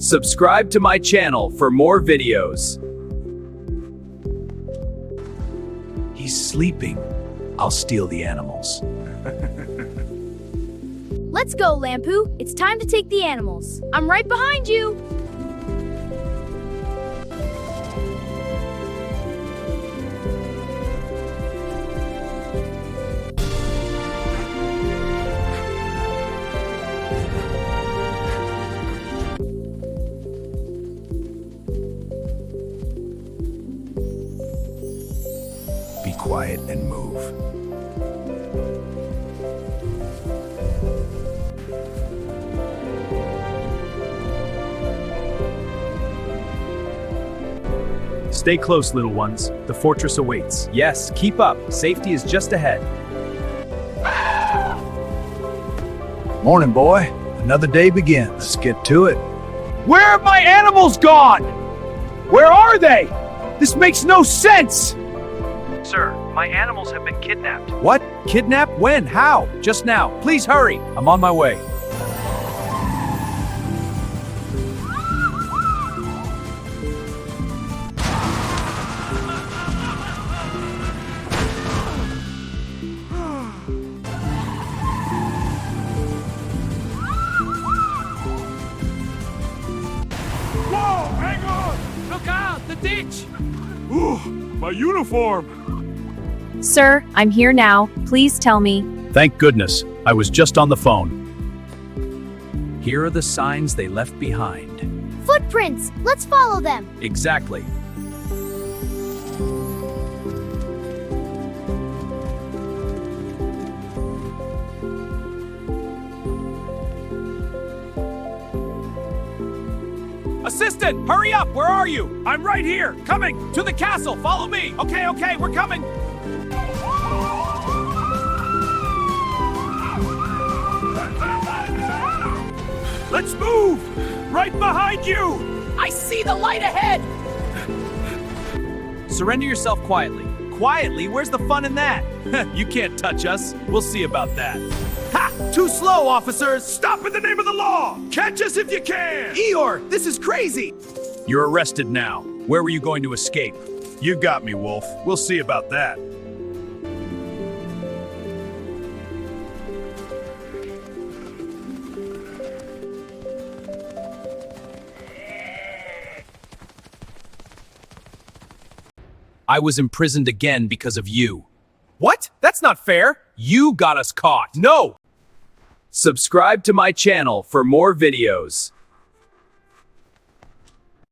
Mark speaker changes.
Speaker 1: Subscribe to my channel for more videos. He's sleeping. I'll steal the animals.
Speaker 2: Let's go, Lampu. It's time to take the animals. I'm right behind you.
Speaker 1: Be quiet and move. Stay close, little ones. The fortress awaits. Yes, keep up. Safety is just ahead. Morning, boy. Another day begins. Let's get to it. Where have my animals gone? Where are they? This makes no sense.
Speaker 3: Sir, my animals have been kidnapped.
Speaker 1: What? Kidnap? When? How? Just now. Please hurry. I'm on my way.
Speaker 3: Whoa, hang on! Look out, the ditch!
Speaker 4: Ooh, my uniform!
Speaker 5: Sir, I'm here now. Please tell me.
Speaker 1: Thank goodness. I was just on the phone. Here are the signs they left behind.
Speaker 2: Footprints. Let's follow them.
Speaker 1: Exactly. Assistant, hurry up! Where are you?
Speaker 4: I'm right here, coming!
Speaker 1: To the castle, follow me!
Speaker 4: Okay, we're coming! Let's move! Right behind you!
Speaker 1: I see the light ahead! Surrender yourself quietly. Quietly? Where's the fun in that? You can't touch us. We'll see about that.
Speaker 4: Ha! Too slow, officers! Stop in the name of the law! Catch us if you can!
Speaker 1: Eeyore, this is crazy! You're arrested now. Where were you going to escape?
Speaker 4: You got me, Wolf. We'll see about that.
Speaker 1: I was imprisoned again because of you. What? That's not fair. You got us caught. No! Subscribe to my channel for more videos.